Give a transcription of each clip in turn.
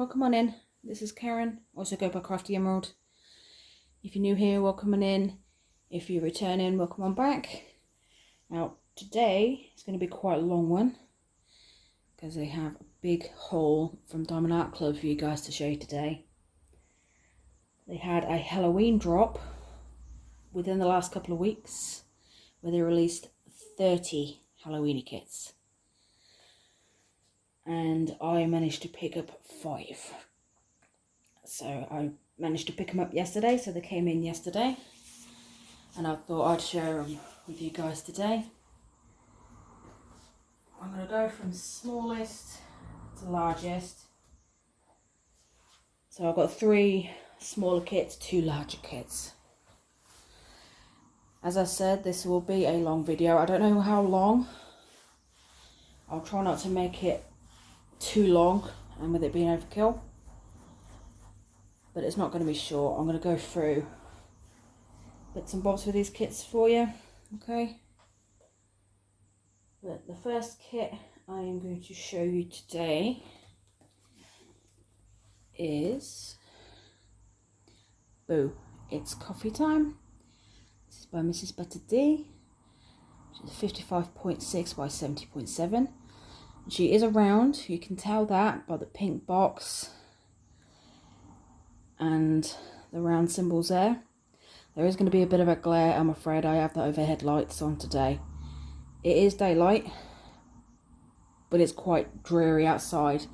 welcome on in. This is Karen, also go by Crafty Emerald. If you're new here, welcome on in. If you're returning, welcome on back. Now today is going to be quite a long one because I have a big haul from Diamond Art Club for you guys to show you today. They had a Halloween drop within the last couple of weeks where they released 30 Halloweeny kits. And I managed to pick up 5. So I managed to pick them up yesterday, so they came in yesterday. And I thought I'd share them with you guys today. I'm going to go from smallest to largest. So I've got 3 smaller kits, 2 larger kits. As I said, this will be a long video. I don't know how long. I'll try not to make it too long and with it being overkill, but it's not going to be short. I'm going to go through bits and bobs with these kits for you, okay? But the first kit I am going to show you today is Boo, It's Coffee Time. This is by Mrs. Butter D, which is 55.6 by 70.7. She is around, you can tell that by the pink box and the round symbols there. There is going to be a bit of a glare, I'm afraid. I have the overhead lights on today. It is daylight, but it's quite dreary outside.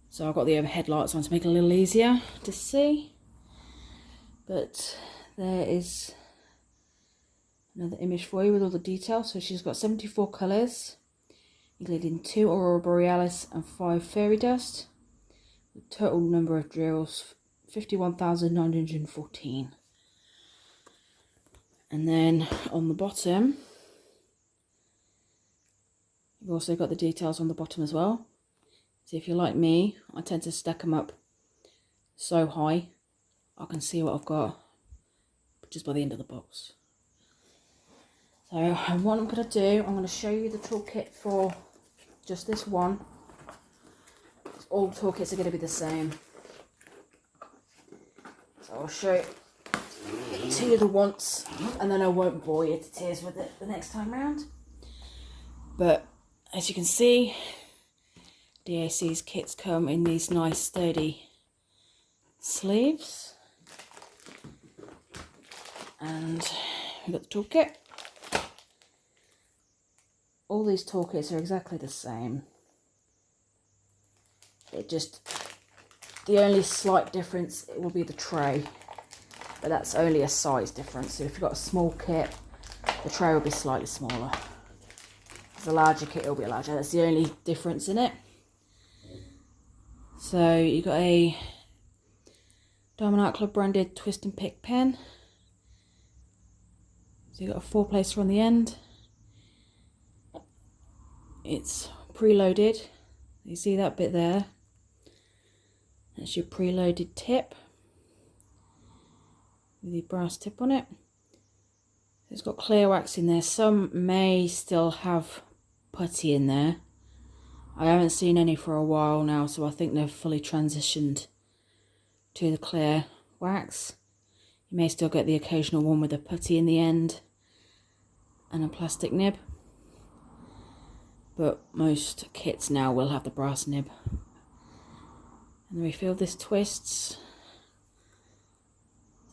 So I've got the overhead lights on to make it a little easier to see. But there is another image for you with all the details. So she's got 74 colours, including 2 Aurora Borealis and 5 Fairy Dust. The total number of drills, 51,914. And then on the bottom, you've also got the details on the bottom as well. So if you're like me, I tend to stack them up so high I can see what I've got just by the end of the box. So what I'm going to do, I'm going to show you the toolkit for just this one. All toolkits are going to be the same. So I'll show it to you the once, and then I won't bore you to tears with it the next time round. But as you can see, DAC's kits come in these nice sturdy sleeves. And we've got the toolkit. All these toolkits are exactly the same. The only slight difference, it will be the tray, but that's only a size difference. So if you've got a small kit, the tray will be slightly smaller. If it's a larger kit, it'll be larger. That's the only difference in it. So you've got a Diamond Art Club branded twist and pick pen. So you've got a 4-placer on the end. It's preloaded. You see that bit there? That's your preloaded tip with your brass tip on it. It's got clear wax in there. Some may still have putty in there. I haven't seen any for a while now, so I think they've fully transitioned to the clear wax. You may still get the occasional one with a putty in the end and a plastic nib, but most kits now will have the brass nib. And the refill this twists,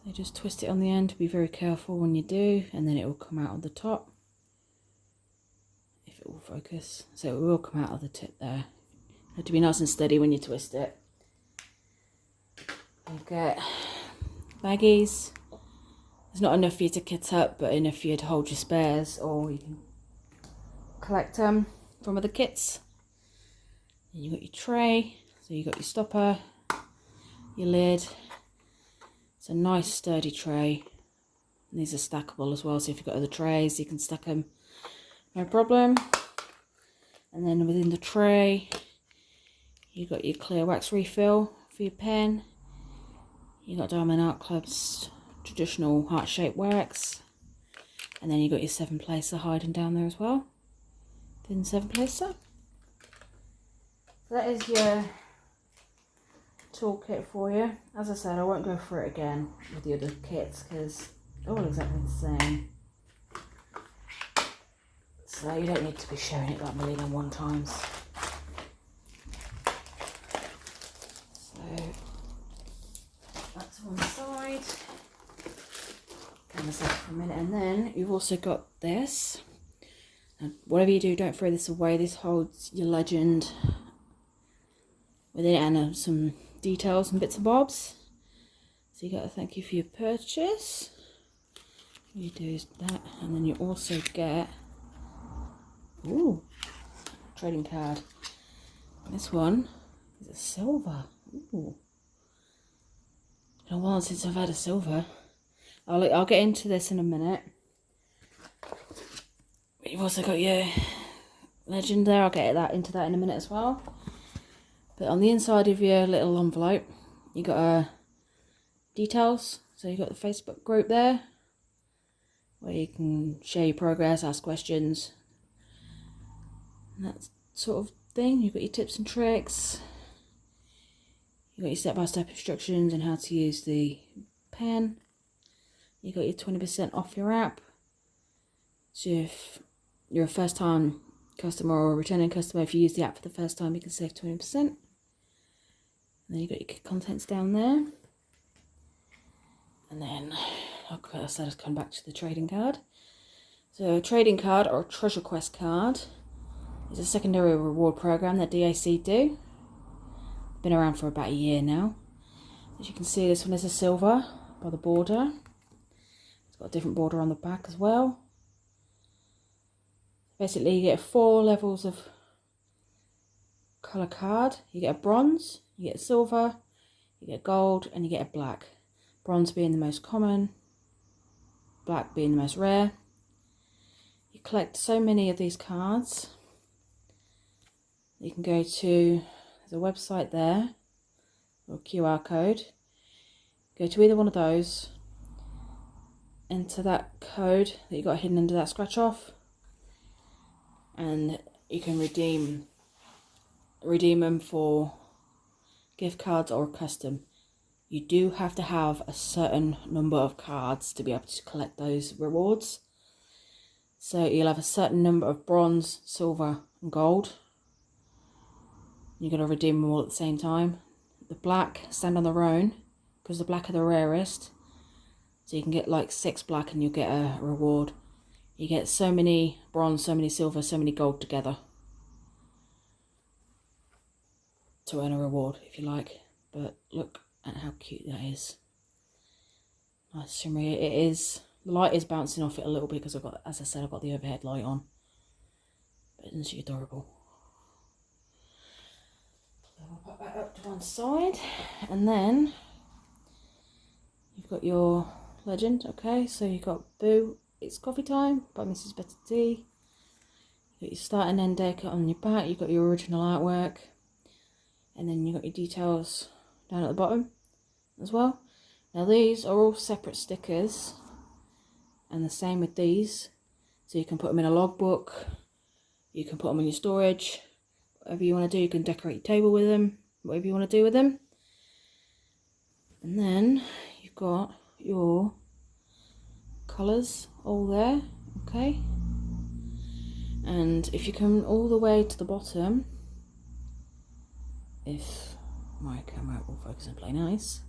so just twist it on the end. Be very careful when you do, and then it will come out of the top, if it will focus. So it will come out of the tip there. You have to be nice and steady when you twist it. You get baggies. There's not enough for you to kit up, but enough for you to hold your spares, or you can collect them from other kits. And you've got your tray, so you've got your stopper, your lid. It's a nice sturdy tray. And these are stackable as well, so if you've got other trays, you can stack them, no problem. And then within the tray, you've got your clear wax refill for your pen. You've got Diamond Art Club's traditional heart-shaped wax, and then you've got your 7-placer hiding down there as well. Thin 7-placer. So that is your toolkit for you. As I said, I won't go through it again with the other kits because they're all exactly the same. So you don't need to be showing it like a million and one times. So that's one side. Can this out for a minute, and then you've also got this. And whatever you do, don't throw this away. This holds your legend with it and some details and bits and bobs. So you got to thank you for your purchase. You do that, and then you also get trading card. This one is a silver. Ooh. It's been a while since I've had a silver. I'll get into this in a minute. You've also got your legend there. I'll get into that in a minute as well. But on the inside of your little envelope, you got details. So you got the Facebook group there, where you can share your progress, ask questions, and that sort of thing. You've got your tips and tricks. You've got your step-by-step instructions on how to use the pen. You got your 20% off your app. So if you're a first-time customer or a returning customer, if you use the app for the first time, you can save 20%. And then you got your contents down there. And then, like I said, I've come back to the trading card. So a trading card or a treasure quest card is a secondary reward program that DAC do. Been around for about a year now. As you can see, this one is a silver by the border. It's got a different border on the back as well. Basically, you get 4 levels of colour card. You get a bronze, you get a silver, you get gold, and you get a black. Bronze being the most common, black being the most rare. You collect so many of these cards. You can go to, there's a website there, or a QR code. Go to either one of those, enter that code that you got hidden under that scratch off, and you can redeem them for gift cards or custom. You do have to have a certain number of cards to be able to collect those rewards. So you'll have a certain number of bronze, silver and gold. You're going to redeem them all at the same time. The black stand on their own because the black are the rarest. So you can get like 6 black and you'll get a reward. You get so many bronze, so many silver, so many gold together to earn a reward, if you like. But look at how cute that is. Nice shimmery. It is. The light is bouncing off it a little bit because I've got, as I said, I've got the overhead light on. But isn't she adorable? So I'll put that up to one side, and then you've got your legend. Okay, so you've got Boo, It's Coffee Time by Mrs. Betty D. You've got your start and end date on your back. You've got your original artwork, and then you've got your details down at the bottom as well. Now these are all separate stickers, and the same with these. So you can put them in a logbook, you can put them in your storage, whatever you want to do. You can decorate your table with them, whatever you want to do with them. And then you've got your colours all there, okay? And if you come all the way to the bottom, if my camera will focus and play nice.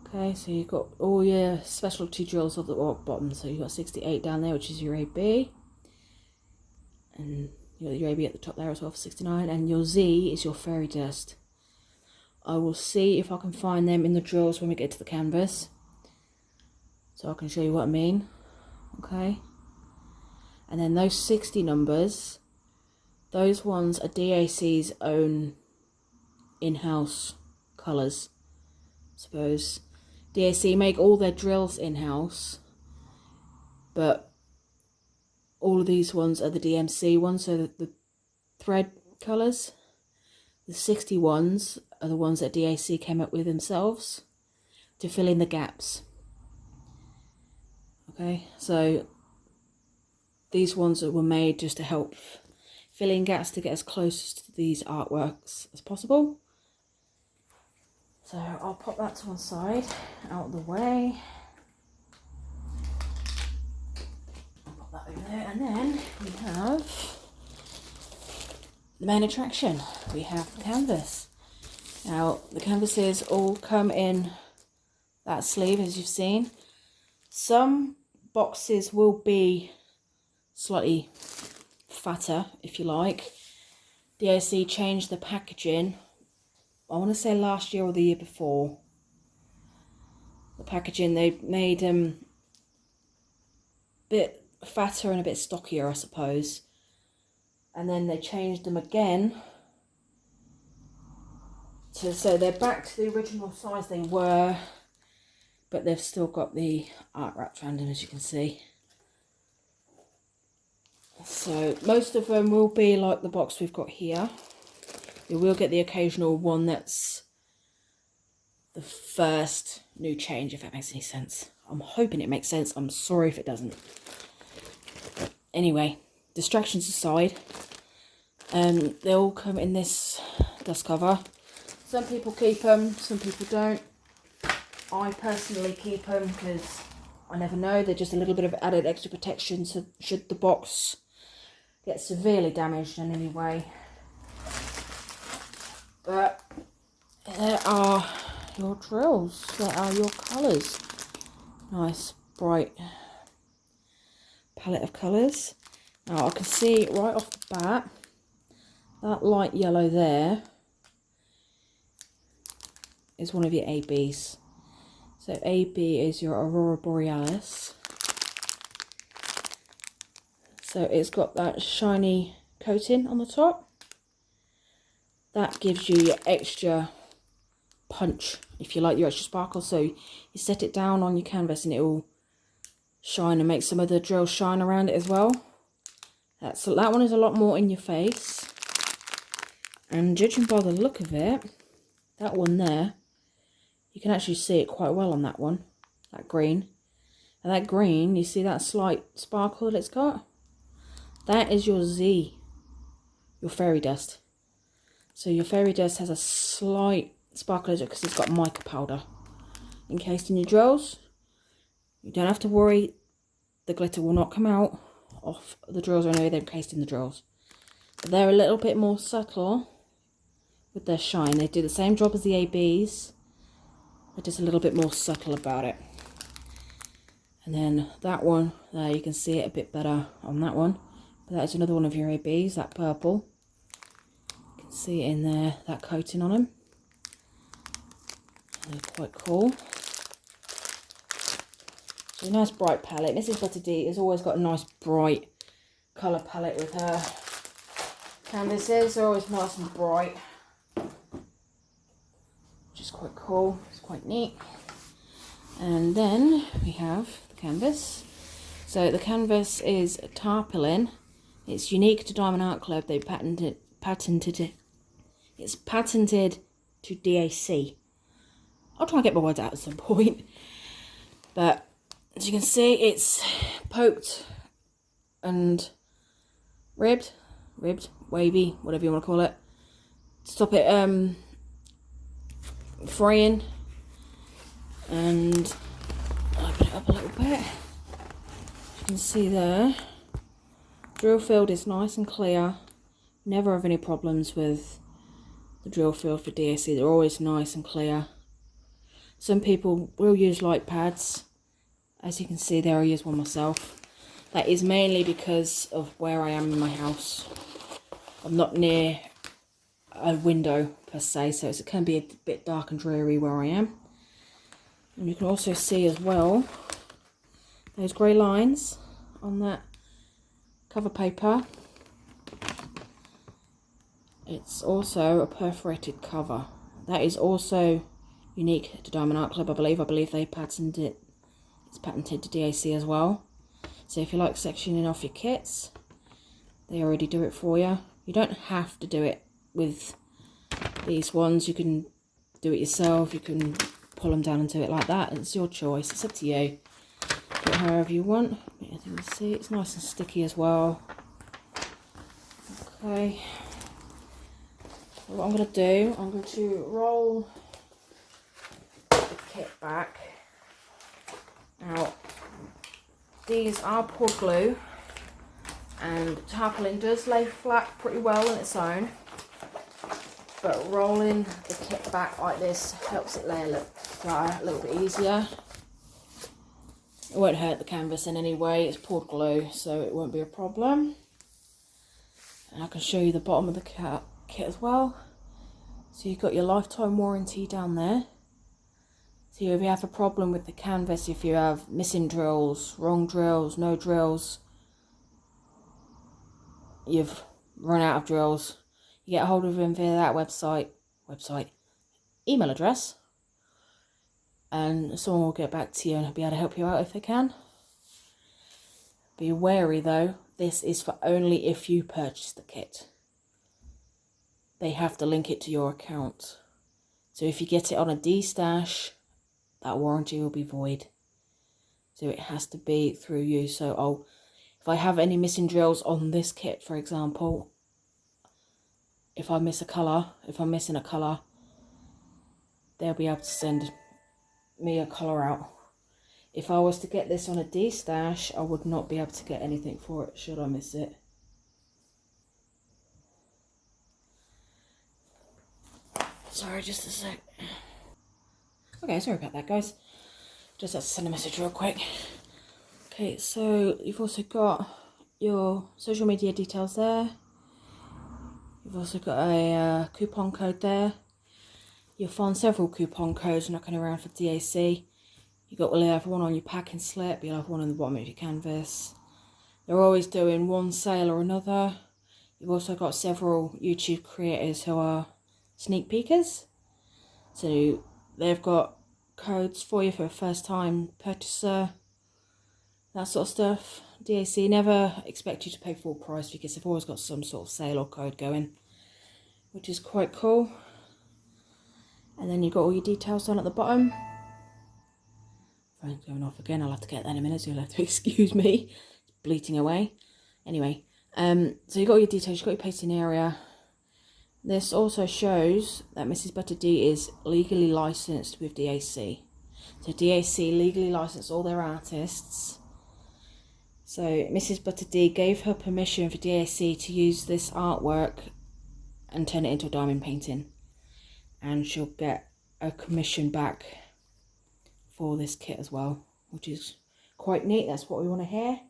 Okay, so you've got all your specialty drills at the bottom. So you've got 68 down there, which is your AB. And you've got your AB at the top there as well for 69. And your Z is your fairy dust. I will see if I can find them in the drills when we get to the canvas, so I can show you what I mean. Okay. And then those 60 numbers, those ones are DAC's own in-house colours. Suppose DAC make all their drills in-house, but all of these ones are the DMC ones, so the thread colours. The 60 ones are the ones that DAC came up with themselves to fill in the gaps. Okay, so these ones that were made just to help fill in gaps to get as close to these artworks as possible. So I'll pop that to one side, out of the way. I'll pop that over there, and then we have the main attraction. We have the canvas. Now the canvases all come in that sleeve, as you've seen. Some boxes will be slightly fatter, if you like. DAC changed the packaging, I want to say last year or the year before. The packaging, they made a bit fatter and a bit stockier, I suppose. And then they changed them again so they're back to the original size they were, but they've still got the art wrapped around them, as you can see. So most of them will be like the box we've got here. You will get the occasional one that's the first new change, if that makes any sense. I'm hoping it makes sense. I'm sorry if it doesn't. Anyway, distractions aside, they all come in this dust cover. Some people keep them, some people don't. I personally keep them because I never know. They're just a little bit of added extra protection, so should the box get severely damaged in any way. But there are your drills, there are your colours. Nice bright palette of colours. Now I can see right off the bat, that light yellow there is one of your ABs. So AB is your Aurora Borealis. So it's got that shiny coating on the top. That gives you your extra punch, if you like, your extra sparkle. So you set it down on your canvas and it will shine and make some of the drills shine around it as well. That one is a lot more in your face. And judging by the look of it, that one there, you can actually see it quite well on that one, that green. And that green, you see that slight sparkle that it's got? That is your Z, your fairy dust. So your fairy dust has a slight sparkle because it's got mica powder encased in your drills. You don't have to worry, the glitter will not come out off the drills or anyway, they're encased in the drills. But they're a little bit more subtle with their shine. They do the same job as the ABs, but just a little bit more subtle about it. And then that one there, you can see it a bit better on that one. But that's another one of your ABs, that purple. You can see it in there, that coating on them. They're quite cool. So a nice bright palette. Mrs. Butter D has always got a nice bright colour palette with her canvases. They're always nice and bright, which is quite cool. It's quite neat. And then we have the canvas. So the canvas is tarpaulin. It's unique to Diamond Art Club. They patented it. It's patented to DAC. I'll try and get my words out at some point. But as you can see, it's poked and ribbed, wavy, whatever you want to call it. Stop it fraying. And open it up a little bit. You can see there, drill field is nice and clear. Never have any problems with the drill field for DAC. They're always nice and clear. Some people will use light pads. As you can see there, I use one myself. That is mainly because of where I am in my house. I'm not near a window per se, so it can be a bit dark and dreary where I am. And you can also see as well those grey lines on that cover paper. It's also a perforated cover. That is also unique to Diamond Art Club, I believe. I believe they patented it. It's patented to DAC as well. So if you like sectioning off your kits, they already do it for you. You don't have to do it with these ones. You can do it yourself. You can pull them down and do it like that. It's your choice. It's up to you. Do it however you want. As you can see, it's nice and sticky as well. Okay. So what I'm going to do, I'm going to roll kit back. Now, these are poured glue, and tarpaulin does lay flat pretty well on its own, but rolling the kit back like this helps it lay a little flatter, a little bit easier. It won't hurt the canvas in any way, it's poured glue, so it won't be a problem. And I can show you the bottom of the kit as well. So you've got your lifetime warranty down there. So if you have a problem with the canvas, if you have missing drills, wrong drills, no drills, you've run out of drills, you get a hold of him via that website, email address, and someone will get back to you and be able to help you out if they can. Be wary though, this is for only if you purchase the kit. They have to link it to your account. So if you get it on a D-stash, that warranty will be void. So it has to be through you. So if I have any missing drills on this kit, for example, if I'm missing a colour, they'll be able to send me a colour out. If I was to get this on a D-stash, I would not be able to get anything for it should I miss it. Sorry, just a sec. Okay, sorry about that, guys. Just had to send a message real quick. Okay, so you've also got your social media details there. You've also got a coupon code there. You'll find several coupon codes knocking around for DAC. You'll have one on your packing slip, you'll have one on the bottom of your canvas. They're always doing one sale or another. You've also got several YouTube creators who are sneak peekers. So they've got codes for you for a first time purchaser, that sort of stuff. DAC never expect you to pay full price because they've always got some sort of sale or code going, which is quite cool. And then you've got all your details on at the bottom. Phone's going off again, I'll have to get that in a minute, so you'll have to excuse me. It's bleating away. Anyway, so you've got your details, you've got your pasting area. This also shows that Mrs. Butter D is legally licensed with DAC. So DAC legally licensed all their artists. So Mrs. Butter D gave her permission for DAC to use this artwork and turn it into a diamond painting. And she'll get a commission back for this kit as well, which is quite neat. That's what we want to hear.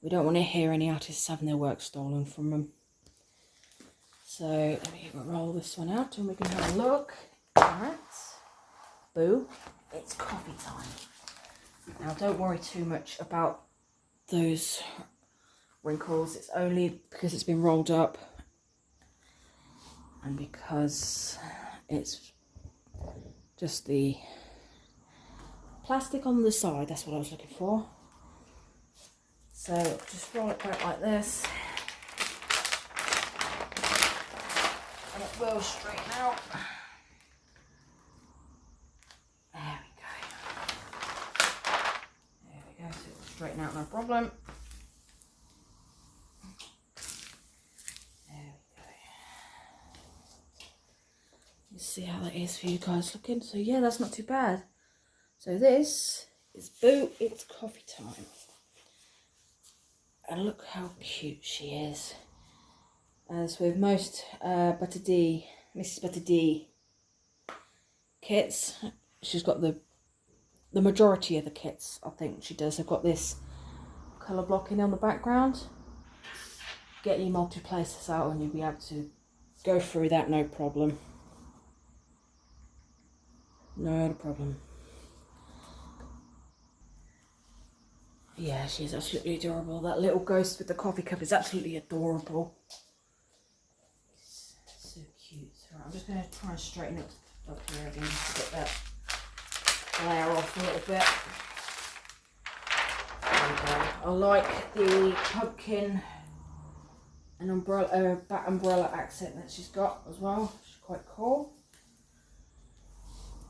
We don't want to hear any artists having their work stolen from them. So let me roll this one out and we can have a look at, boo, it's coffee time. Now don't worry too much about those wrinkles, it's only because it's been rolled up and because it's just the plastic on the side, that's what I was looking for. So just roll it back like this. And it will straighten out. There we go. There we go, so it will straighten out, no problem. There we go. You see how that is for you guys looking. So yeah, that's not too bad. So this is Boo, it's coffee time. And look how cute she is. As with most Mrs. Butter D kits, she's got the majority of the kits, I think she does. I've got this colour blocking on the background. Get your multi-places out and you'll be able to go through that no problem. No problem. Yeah, she's absolutely adorable. That little ghost with the coffee cup is absolutely adorable. So cute. Right, I'm just going to try and straighten it up here again to get that glare off a little bit. There we go. I like the pumpkin and umbrella, bat umbrella accent that she's got as well. She's quite cool.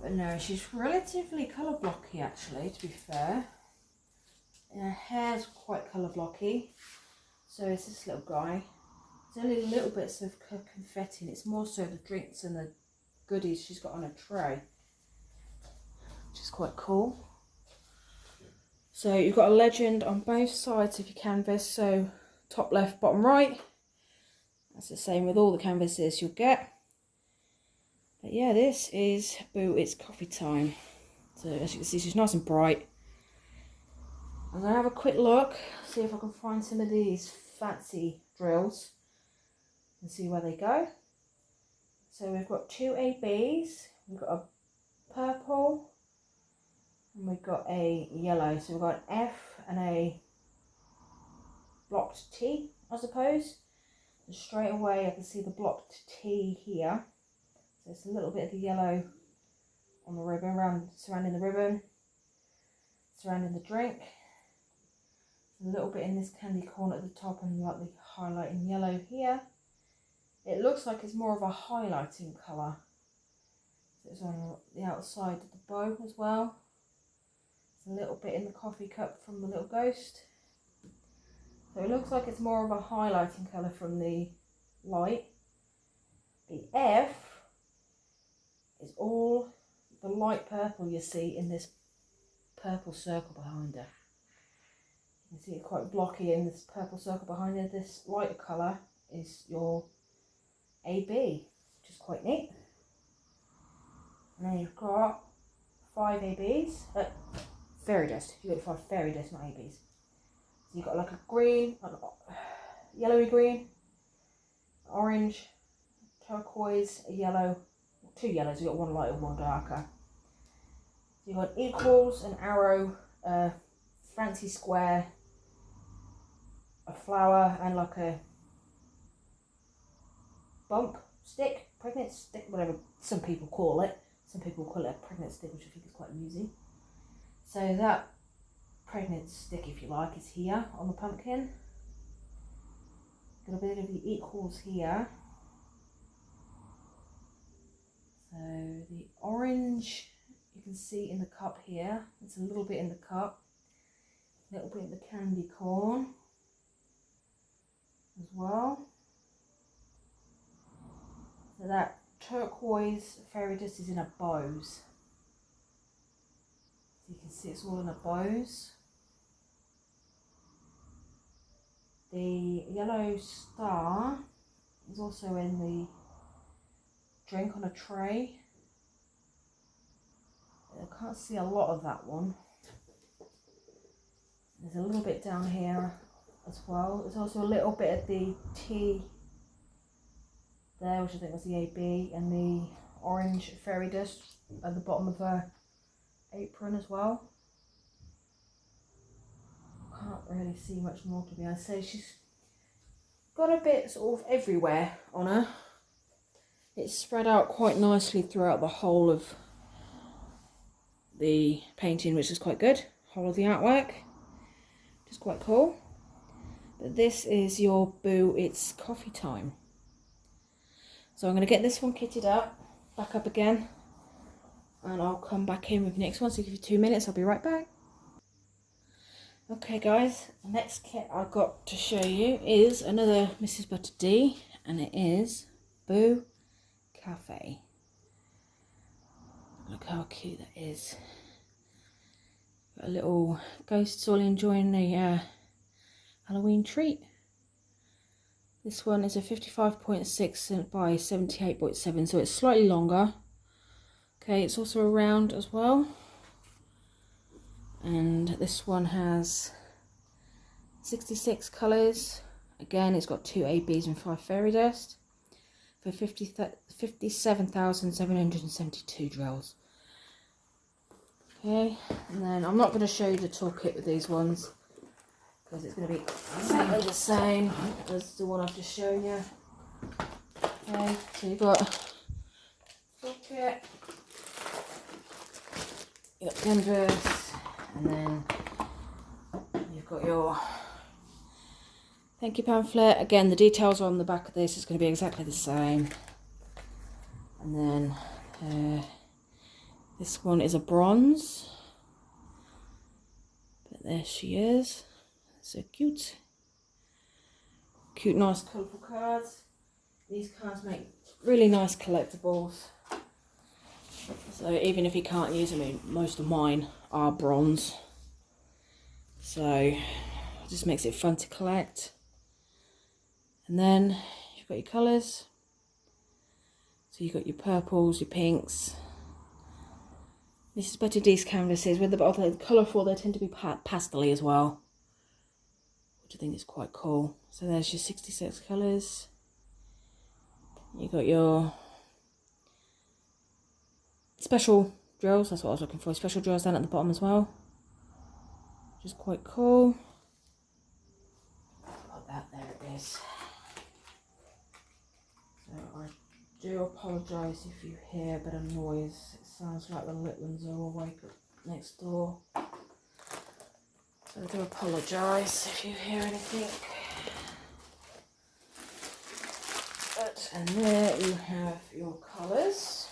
But no, she's relatively colour blocky actually, to be fair. And her hair's quite colour blocky. So is this little guy. There's only little bits of confetti, and it's more so the drinks and the goodies she's got on a tray. which is quite cool. So you've got a legend on both sides of your canvas, so top left, bottom right. That's the same with all the canvases you'll get. But yeah, this is Boo, It's Coffee Time. So as you can see, she's nice and bright. I'm going to have a quick look, see if I can find some of these fancy drills and see where they go. So we've got two ABs, we've got a purple, and we've got a yellow. So we've got an F and a blocked T, I suppose. So straight away I can see the blocked T here. So it's a little bit of the yellow on the ribbon, surrounding the ribbon, surrounding the drink. A little bit in this candy corn at the top and like the highlighting yellow here. It looks like it's more of a highlighting colour. So it's on the outside of the bow as well. There's a little bit in the coffee cup from the little ghost. So it looks like it's more of a highlighting colour from the light. The F is all the light purple you see in this purple circle behind her. You can see it quite blocky in this purple circle behind her. This lighter colour is your AB, which is quite neat. And then you've got 5 ABs, fairy dust. You've got 5 fairy dust, not ABs. So you've got like a green, yellowy green, orange, turquoise, a yellow, 2 yellows. You've got one lighter, one darker. So you've got equals, an arrow, a fancy square, a flower, and like a bump stick, pregnant stick, whatever some people call it. Some people call it a pregnant stick, which I think is quite amusing. So that pregnant stick, if you like, is here on the pumpkin. Got a bit of the equals here. So the orange you can see in the cup here. It's a little bit in the cup. A little bit in the candy corn as well. So that turquoise fairy dust is in a bows. So you can see it's all in a bows. The yellow star is also in the drink on a tray. I can't see a lot of that one. There's a little bit down here as well. There's also a little bit of the tea there, which I think was the AB, and the orange fairy dust at the bottom of her apron as well. Can't really see much more, to be honest. So she's got a bit sort of everywhere on her. It's spread out quite nicely throughout the whole of the painting, which is quite good. Whole of the artwork, which is quite cool. But this is your Boo, It's Coffee Time. So I'm going to get this one kitted up, back up again, and I'll come back in with the next one. So give you 2 minutes, I'll be right back. Okay guys, the next kit I've got to show you is another Mrs. Butter D, and it is Boo Cafe. Look how cute that is. Got a little ghosts all enjoying a Halloween treat. This one is a 55.6 by 78.7, so it's slightly longer. Okay, it's also a round as well. And this one has 66 colours. Again, it's got 2 ABs and 5 fairy dust for 57,772 drills. Okay, and then I'm not going to show you the toolkit with these ones because it's going to be exactly the same as the one I've just shown you. Okay, so you've got toolkit, you've got canvas, and then you've got your thank you pamphlet. Again, the details on the back of this is going to be exactly the same. And then this one is a bronze. But there she is. So cute. Cute, nice, colourful cards. These cards make really nice collectibles. So even if you can't use them, I mean, most of mine are bronze. So it just makes it fun to collect. And then you've got your colours. So you've got your purples, your pinks. This is better these canvases. With the colourful, they tend to be pastel-y as well, which I think is quite cool. So there's your 66 colours. You got your special drills, that's what I was looking for. Special drills down at the bottom as well, which is quite cool. Got that, there it is. So I do apologise if you hear a bit of noise. It sounds like the little ones are awake next door. So I do apologise if you hear anything. And there you have your colours.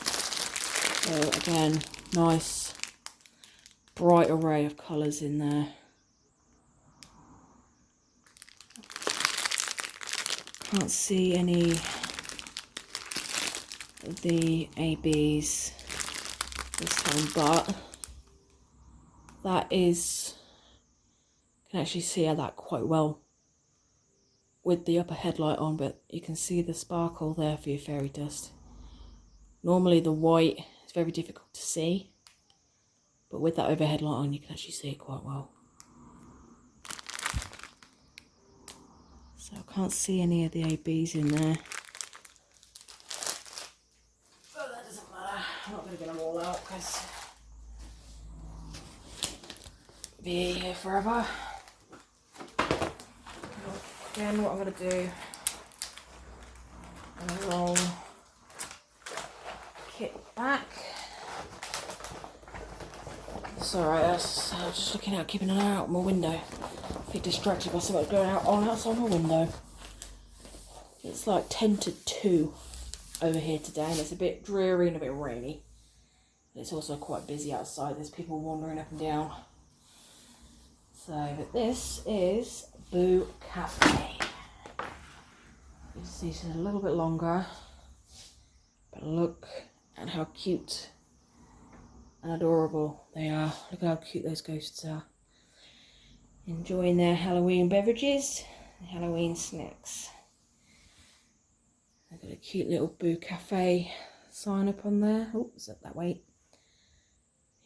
So again, nice bright array of colours in there. Can't see any of the ABs this time, but that is, you can actually see that quite well with the upper headlight on, but you can see the sparkle there for your fairy dust. Normally the white is very difficult to see, but with that overhead light on you can actually see it quite well. So I can't see any of the ABs in there. But that doesn't matter, I'm not going to get them all out because I'll be here forever. Again, what I'm going to do, I'm going to roll kit back. It's alright, I was just looking out, keeping an eye out my window. A bit distracted by something going on outside my window. It's like 10 to 2 over here today, and it's a bit dreary and a bit rainy. But it's also quite busy outside, there's people wandering up and down. So, but this is Boo Cafe. You can see it's a little bit longer, but look at how cute and adorable they are. Look at how cute those ghosts are. Enjoying their Halloween beverages, Halloween snacks. They've got a cute little Boo Cafe sign up on there. Oh, is that way?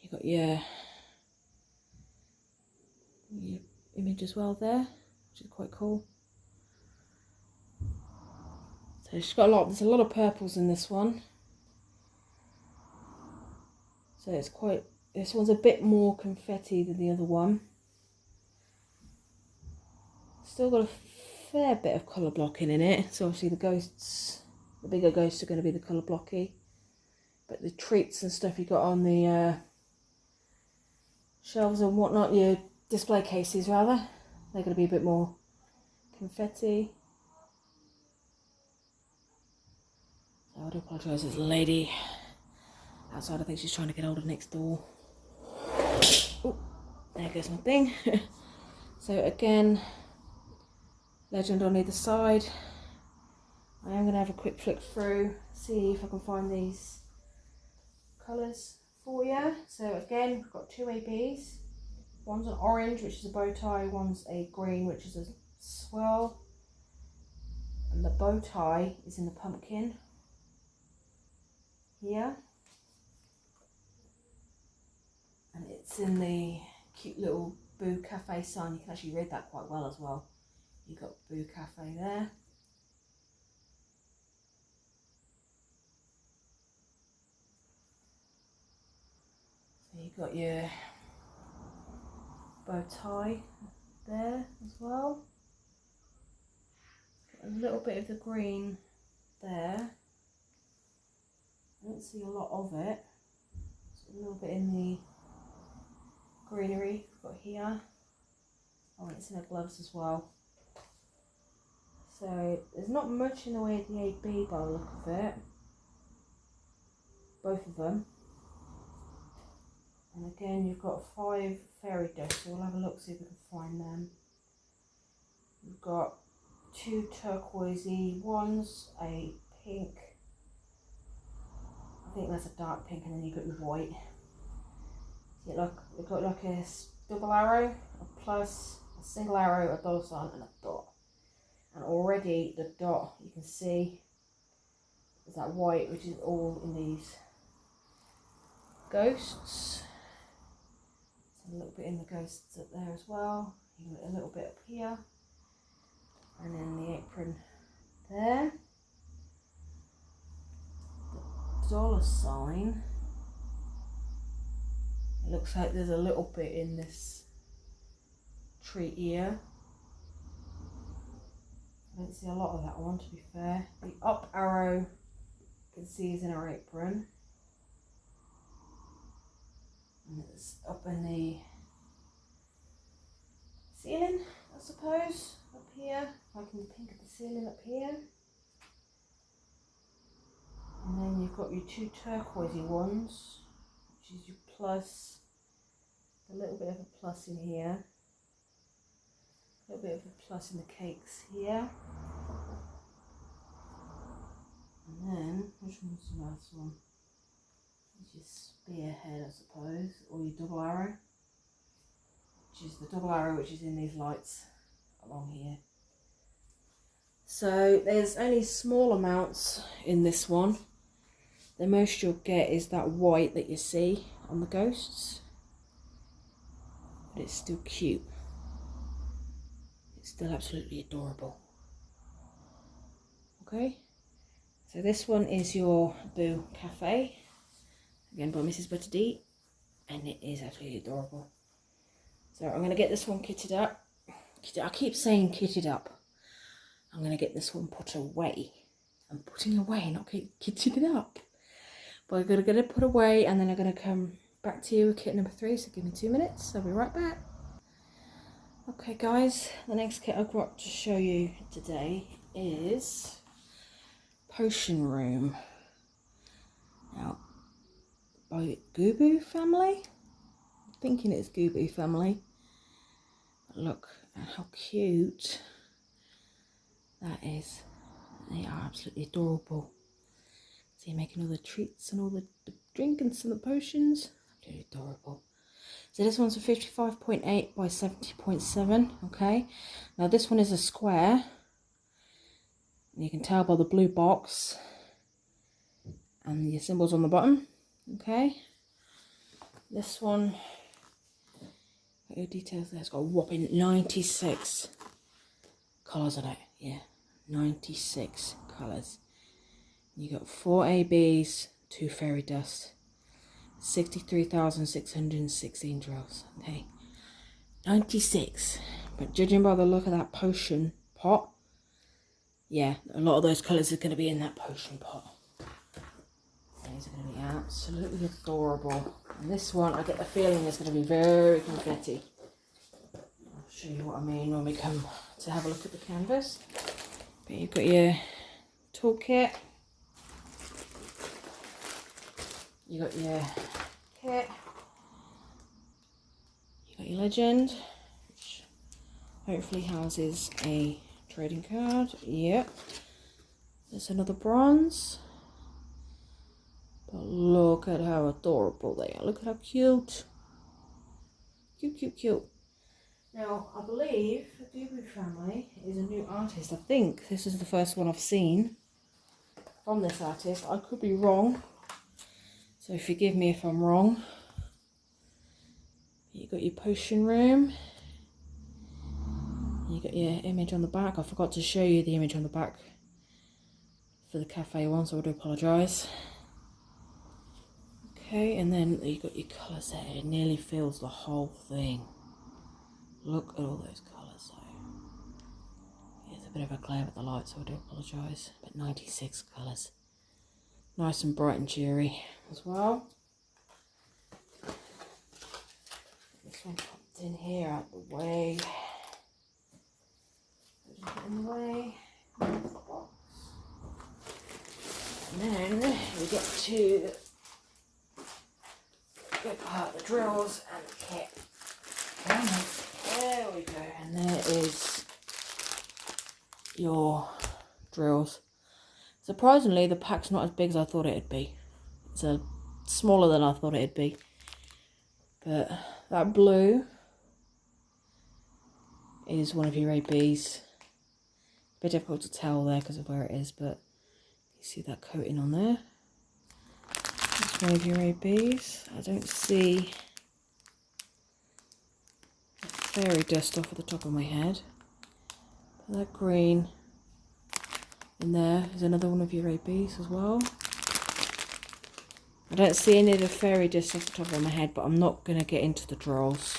You got your image as well there, which is quite cool. So she's got there's a lot of purples in this one. So it's quite, this one's a bit more confetti than the other one. Still got a fair bit of colour blocking in it. So obviously the ghosts, the bigger ghosts are going to be the colour blocky. But the treats and stuff you got on the shelves and whatnot, your display cases rather, they're going to be a bit more confetti. So I do apologise, there's a lady outside, I think she's trying to get hold of next door. Oh, there goes my thing. So again, legend on either side. I am going to have a quick flick through, see if I can find these colours for you. So again, we've got two ABs. One's an orange, which is a bow tie. One's a green, which is a swirl. And the bow tie is in the pumpkin here. And it's in the cute little Boo Cafe sign. You can actually read that quite well as well. You've got Boo Cafe there. So you've got your bow tie there as well. Got a little bit of the green there. I don't see a lot of it. Just a little bit in the greenery we've got here. Oh, and it's in the gloves as well. So there's not much in the way of the AB by the look of it. Both of them. And again, you've got 5 fairy dust, so we'll have a look, see if we can find them. We've got 2 turquoisey ones, a pink, I think that's a dark pink, and then you've got your white. You look, we've got like a double arrow, a plus, a single arrow, a dollar sign, and a dot. And already the dot, you can see, is that white, which is all in these ghosts. So a little bit in the ghosts up there as well. You got a little bit up here, and then the apron there. The dollar sign. It looks like there's a little bit in this tree ear. I don't see a lot of that one, to be fair. The up arrow, you can see, is in her apron. And it's up in the ceiling, I suppose, up here. I can think of the ceiling up here. And then you've got your two turquoisey ones, which is your plus, a little bit of a plus in here. A little bit of a plus in the cakes here. And then, which one's the last one? It's your spearhead, I suppose, or your double arrow. Which is the double arrow, which is in these lights along here. So there's only small amounts in this one. The most you'll get is that white that you see on the ghosts. But it's still cute. It's still absolutely adorable. Okay, so this one is your Boo Cafe, again by Mrs. Butterdee, and it is absolutely adorable. So I'm going to get this one kitted up. I keep saying kitted up. I'm going to get this one put away. I'm putting away, not kitted it up. But I'm going to get it put away, and then I'm going to come back to you with kit number 3, so give me 2 minutes. I'll be right back. Okay guys, the next kit I've got to show you today is Potion Room. Now, by Gooboo Family. I'm thinking it's Gooboo Family. But look at how cute that is. They are absolutely adorable. See, making all the treats and all the drink and some of the potions. Absolutely adorable. So this one's a 55.8 by 70.7. Okay. Now this one is a square. You can tell by the blue box and the symbols on the bottom. Okay. This one, got your details there. It's got a whopping 96 colours on it. Yeah, 96 colours. You got 4 ABs, 2 fairy dust, 63,616 drills. Okay, 96. But judging by the look of that potion pot, yeah, a lot of those colours are going to be in that potion pot. These are going to be absolutely adorable. And this one, I get the feeling is going to be very confetti. I'll show you what I mean when we come to have a look at the canvas. But you've got your toolkit. You got your kit. You got your legend, which hopefully houses a trading card. Yep. There's another bronze. But look at how adorable they are. Look at how cute. Cute, cute, cute. Now, I believe the Gooboo Family is a new artist. I think this is the first one I've seen from this artist. I could be wrong, so forgive me if I'm wrong. You've got your potion room. You got your image on the back. I forgot to show you the image on the back for the cafe one, so I do apologise. Okay, and then you got your colours there. It nearly fills the whole thing. Look at all those colours though. It's a bit of a glare with the light, so I do apologise. But 96 colours. Nice and bright and cheery as well. This one popped in here out the way. Just get in the way. And then we get to the good part, the drills and the kit. There we go, and there is your drills. Surprisingly, the pack's not as big as I thought it'd be. It's smaller than I thought it'd be. But that blue is one of your ABs. A bit difficult to tell there because of where it is, but you see that coating on there. That's one of your ABs. I don't see fairy dust off at the top of my head. But that green in there is another one of your ABs as well. I don't see any of the fairy dust off the top of my head, but I'm not going to get into the drawers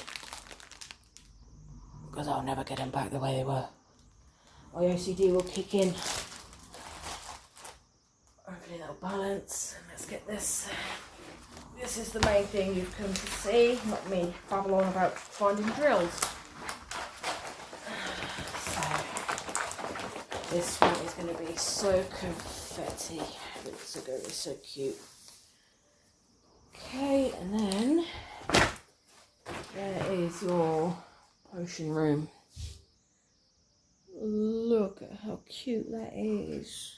because I'll never get them back the way they were. My OCD will kick in. Hopefully that'll balance. Let's get this. This is the main thing you've come to see, not me babble on about finding drills. So, this one is going to be so confetti. It's going to be so cute. Okay, and then there is your potion room. Look at how cute that is.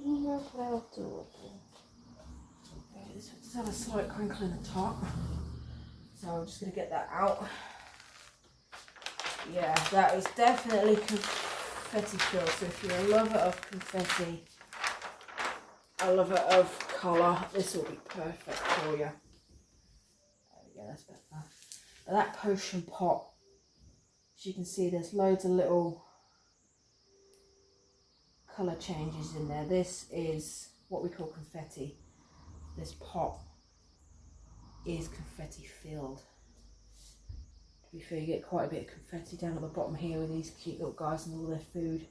Look how adorable. Okay, this does have a slight crinkle in the top, so I'm just going to get that out. Yeah, that is definitely confetti filled. So if you're a lover of confetti, a lover of colour, this will be perfect for you. There we go, that's better. But that potion pot, as you can see, there's loads of little colour changes in there. This is what we call confetti. This pot is confetti filled. To be fair, you get quite a bit of confetti down at the bottom here with these cute little guys and all their food.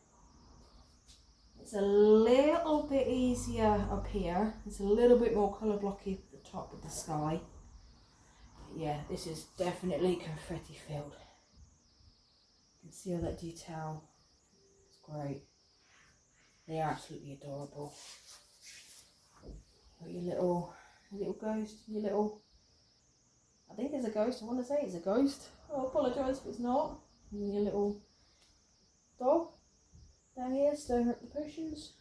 It's a little bit easier up here. It's a little bit more colour blocky at the top of the sky. But yeah, this is definitely confetti filled. You can see all that detail. It's great. They are absolutely adorable. Got your little ghost, your little, I think there's a ghost, I want to say it's a ghost. I apologise if it's not. And your little dog down here stirring up the potions.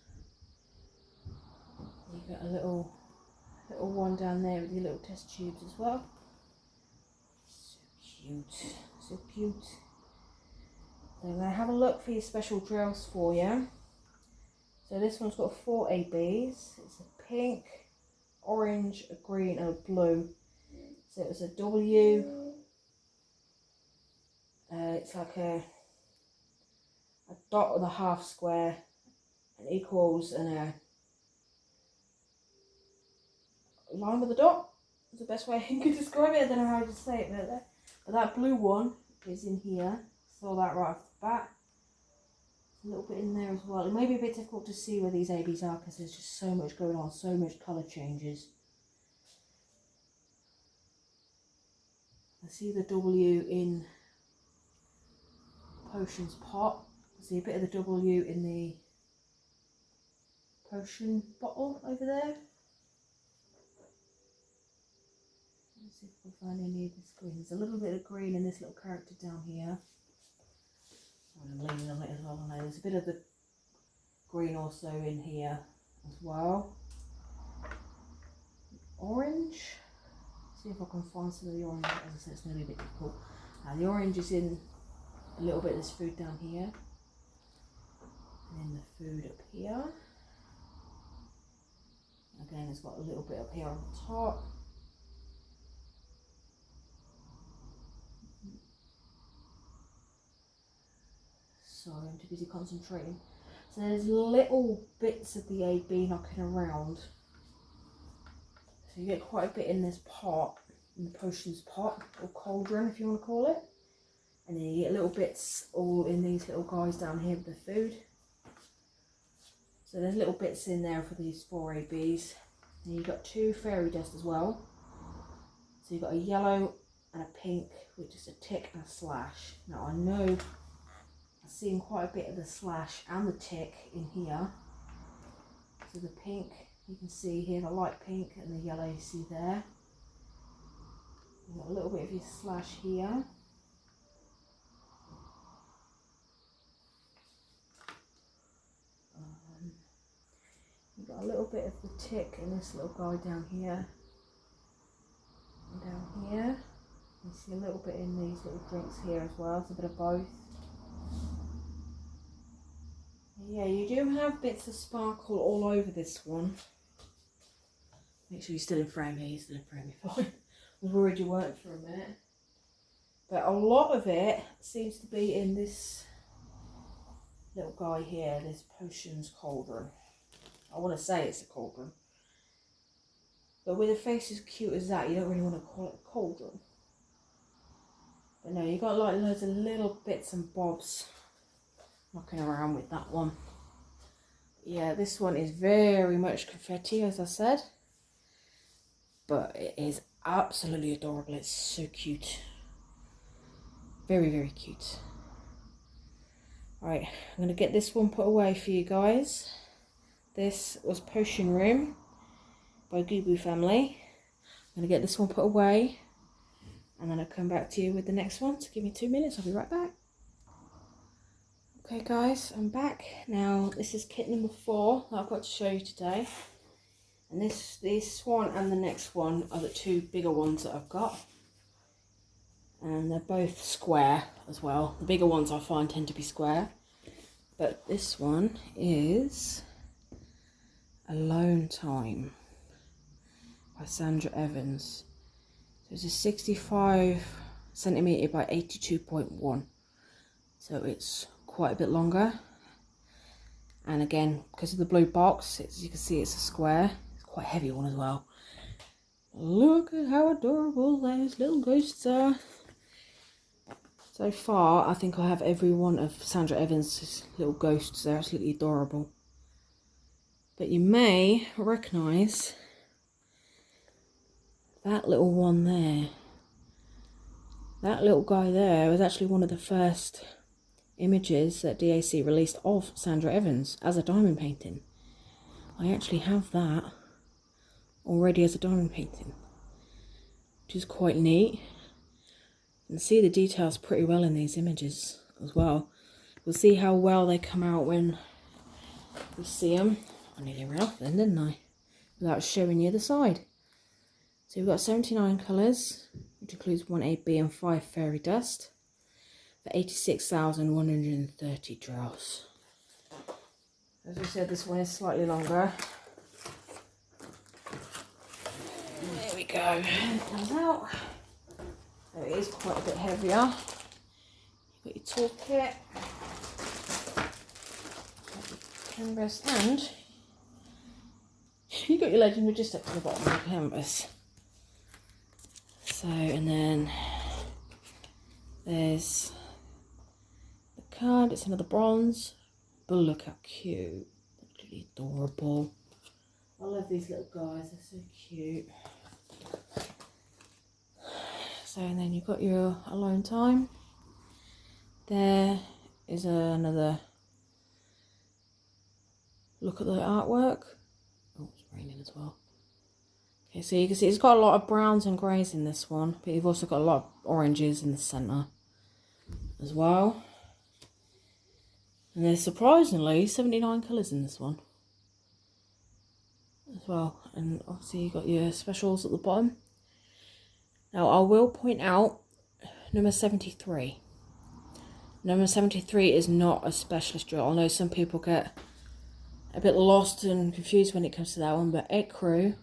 You've got a little one down there with your little test tubes as well. So cute, so cute. So I'm going to have a look for your special drills for you. So this one's got 4 ABs. It's a pink, orange, a green and a blue. So it's a W. It's like a dot with a half square, and equals, and a line with a dot. Is the best way I can describe it. I don't know how to say it, but that blue one is in here. Saw that right off the bat. A little bit in there as well. It may be a bit difficult to see where these ABs are because there's just so much going on, so much colour changes. I see the W in potions pot. I see a bit of the W in the potion bottle over there. Let's see if we can find any of this green. There's a little bit of green in this little character down here. I'm leaning on it as well. I know there's a bit of the green also in here as well. Orange. See if I can find some of the orange. As I said, it's going to be a bit difficult. The orange is in a little bit of this food down here. And then the food up here. Again, it's got a little bit up here on the top. Sorry, I'm too busy concentrating. So there's little bits of the AB knocking around. So you get quite a bit in this pot, in the potions pot, or cauldron if you want to call it. And then you get little bits all in these little guys down here with the food. So there's little bits in there for these 4 ABs. And you've got 2 fairy dust as well. So you've got a yellow and a pink with just a tick and a slash. Now I know I'm seeing quite a bit of the slash and the tick in here. So the pink, you can see here the light pink, and the yellow you see there. You've got a little bit of your slash here. You've got a a little bit of the tick in this little guy down here. And down here. You see a little bit in these little drinks here as well. It's a bit of both. Yeah, you do have bits of sparkle all over this one. Make sure you're still in frame. Yeah, you're still in frame. You're fine. I was worried you weren't for a minute. But a lot of it seems to be in this little guy here, this potions cauldron. I want to say it's a cauldron. But with a face as cute as that, you don't really want to call it a cauldron. But no, you got like loads of little bits and bobs knocking around with that one. Yeah, this one is very much confetti, as I said. But it is absolutely adorable. It's so cute. Very, very cute. Alright, I'm going to get this one put away for you guys. This was Potion Room by Goo Family. I'm going to get this one put away. And then I'll come back to you with the next one. So give me 2 minutes, I'll be right back. Okay guys, I'm back. Now this is kit number 4 that I've got to show you today. And this one and the next one are the 2 bigger ones that I've got. And they're both square as well. The bigger ones I find tend to be square. But this one is Alone Time by Sandra Evans. So it's a 65 centimetre by 82.1. So it's quite a bit longer. And again, because of the blue box, as you can see, it's a square. It's quite a heavy one as well. Look at how adorable those little ghosts are. So far, I think I have every one of Sandra Evans' little ghosts. They're absolutely adorable. But you may recognise that little one there. That little guy there was actually one of the first images that DAC released of Sandra Evans as a diamond painting. I actually have that already as a diamond painting, which is quite neat. You can see the details pretty well in these images as well. We'll see how well they come out when we see them. I nearly ran off then, didn't I? Without showing you the side. So we've got 79 colours, which includes 1 AB and 5 fairy dust, for 86,130 draws. As we said, this one is slightly longer. There we go. It comes out. So it is quite a bit heavier. You've got your toolkit, canvas, and you've got your legend with just up to the bottom of the canvas. So, and then there's the card. It's another bronze, but look how cute. That's really adorable. I love these little guys, they're so cute. So, and then you've got your Alone Time. There is another look at the artwork. Oh, it's raining as well. Okay, so you can see it's got a lot of browns and greys in this one, but you've also got a lot of oranges in the centre as well. And there's surprisingly 79 colours in this one as well. And obviously you've got your specials at the bottom. Now I will point out number 73. Number 73 is not a specialist drill. I know some people get a bit lost and confused when it comes to that one, but Ecru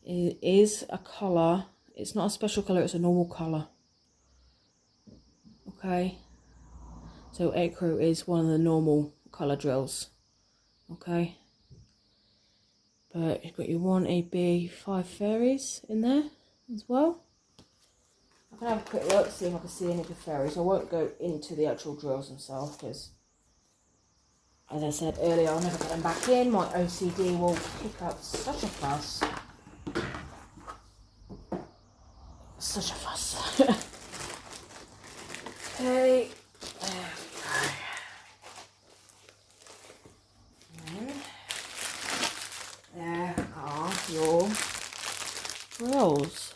is a colour. It's not a special colour, it's a normal colour. Okay, so Ecru is one of the normal colour drills. Okay, but you've got your 1 AB 5 fairies in there as well. I can have a quick look, see if I can see any of the fairies. I won't go into the actual drills themselves because, as I said earlier, I'll never get them back in. My OCD will pick up such a fuss. Such a fuss. Okay, there we go. There are your drills.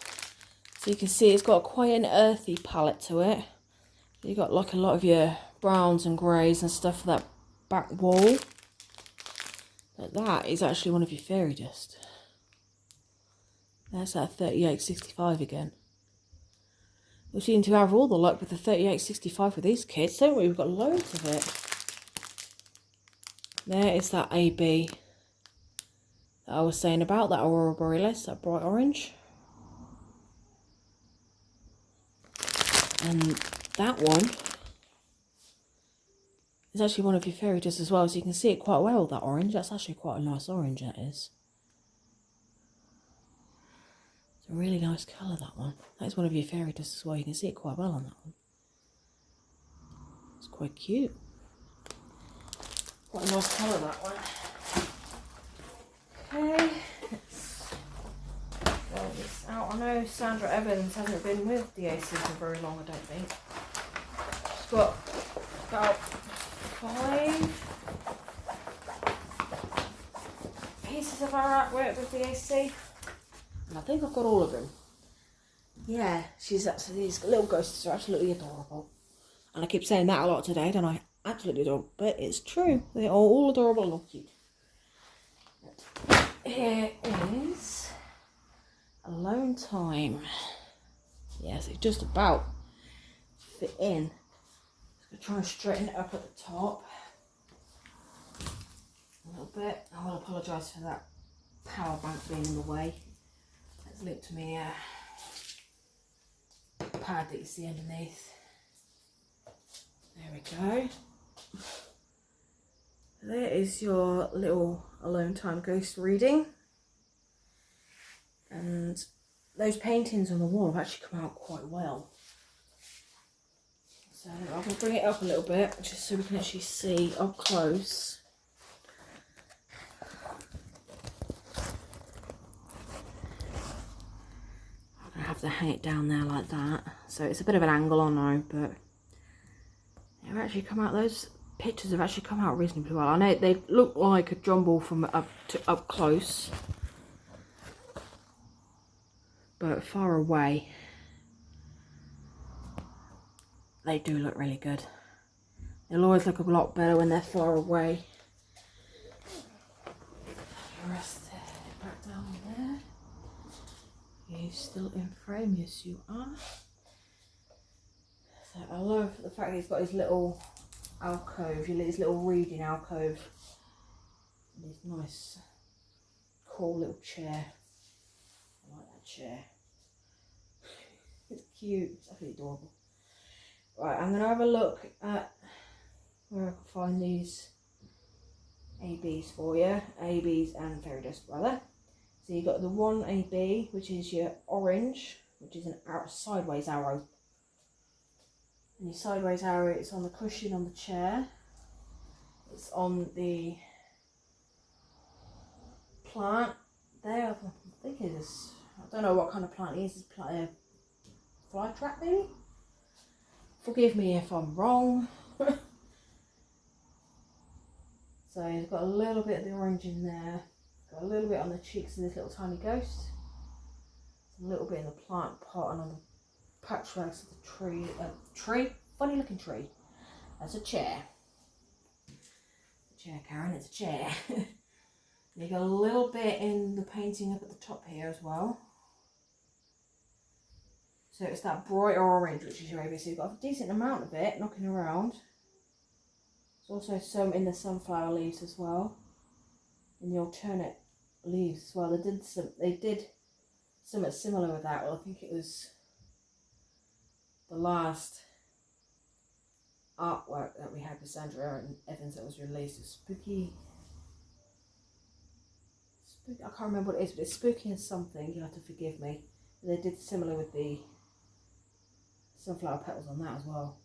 So you can see it's got quite an earthy palette to it. You've got like a lot of your browns and greys and stuff for that back wall. But that is actually one of your fairy dust. That's that 3865 again. We seem to have all the luck with the 3865 with these kits, don't we? We've got loads of it. There is that AB that I was saying about, that Aurora Borealis, that bright orange. And that one is actually one of your fairy dust as well, so you can see it quite well, that orange. That's actually quite a nice orange, that is. It's a really nice colour, that one. That's one of your fairy dust as well. You can see it quite well on that one. It's quite cute. Quite a nice colour, that one. Okay, let's roll this out. I know Sandra Evans hasn't been with DAC for very long, I don't think. She's got about 5 pieces of our artwork with DAC. And I think I've got all of them. Yeah, these little ghosts are absolutely adorable. And I keep saying that a lot today, don't I? Absolutely adorable. But it's true. They're all adorable and all cute. Here is Alone Time. Yes, it just about fit in. Just going to try and straighten it up at the top a little bit. I will apologise for that power bank being in the way. Let's link to me pad that you see underneath. There we go. There is your little Alone Time ghost reading. And those paintings on the wall have actually come out quite well. So I'm going to bring it up a little bit just so we can actually see up close. I'm going to have to hang it down there like that. So it's a bit of an angle, I know, but they've actually come out, those pictures have actually come out reasonably well. I know they look like a jumble from up close, but far away they do look really good. They'll always look a lot better when they're far away. Rest it back down there. You still in frame? Yes, you are. So I love the fact that he's got his little alcove, his little reading alcove. And his nice, cool little chair. I like that chair. It's cute. It's absolutely adorable. Right, I'm going to have a look at where I can find these ABs for you. ABs and fairy dust, rather. So you've got the one AB, which is your orange, which is an sideways arrow. And your sideways arrow, it's on the cushion on the chair. It's on the plant there. I think it is, I don't know what kind of plant it is. It's a fly trap maybe? Forgive me if I'm wrong. So you've got a little bit of the orange in there. Got a little bit on the cheeks of this little tiny ghost. A little bit in the plant pot and on the patchworks of the tree. Funny looking tree. That's a chair. It's a chair, Karen, it's a chair. You got a little bit in the painting up at the top here as well. So it's that brighter orange, which is your AB. So you've got a decent amount of it knocking around. There's also some in the sunflower leaves as well. In the alternate leaves as well. They did something similar with that. Well, I think it was the last artwork that we had with Sandra Evans that was released. It's spooky. I can't remember what it is, but it's spooky and something. You'll have to forgive me. They did similar with the sunflower petals on that as well.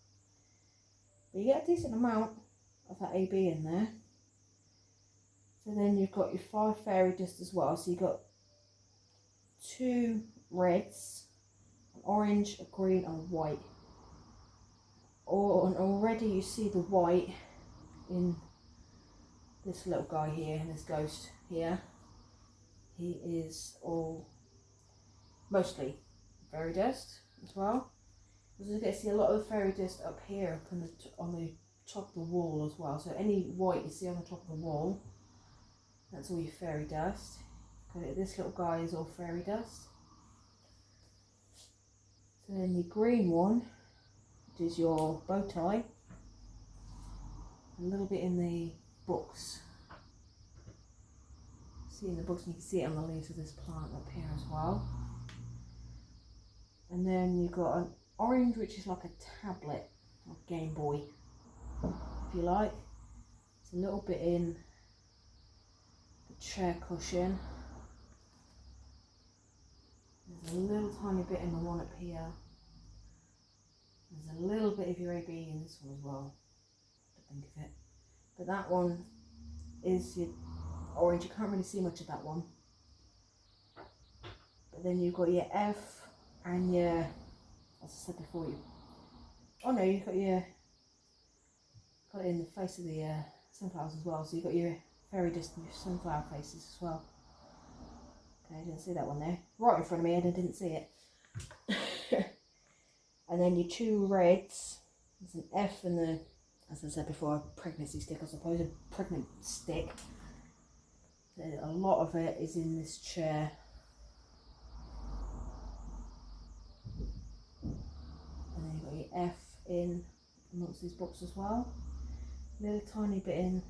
But you get a decent amount of that AB in there. So then you've got your 5 fairy dust as well. So you've got 2 reds, an orange, a green and a white. And already you see the white in this little guy here, and this ghost here. He is all mostly fairy dust as well. Because you get to see a lot of the fairy dust up here, up on the top of the wall as well. So any white you see on the top of the wall, That's all your fairy dust. This little guy is all fairy dust. So then the green one, which is your bow tie. A little bit in the books. See in the books, and you can see it on the leaves of this plant up here as well. And then you've got an orange, which is like a tablet or Game Boy, if you like. It's a little bit in the chair cushion. There's a little tiny bit in the one up here. There's a little bit of your AB in this one as well, to think of it. But that one is your orange. You can't really see much of that one. But then you've got your F and your, as I said before, you've got it in the face of the sunflowers as well. So you've got your fairy dust and your sunflower faces as well. Okay, I didn't see that one there. Right in front of me, and I didn't see it. And then your two reds. There's an F and the, as I said before, a pregnancy stick, I suppose, a pregnant stick. So a lot of it is in this chair. And then you've got your F in amongst these books as well. A little tiny bit in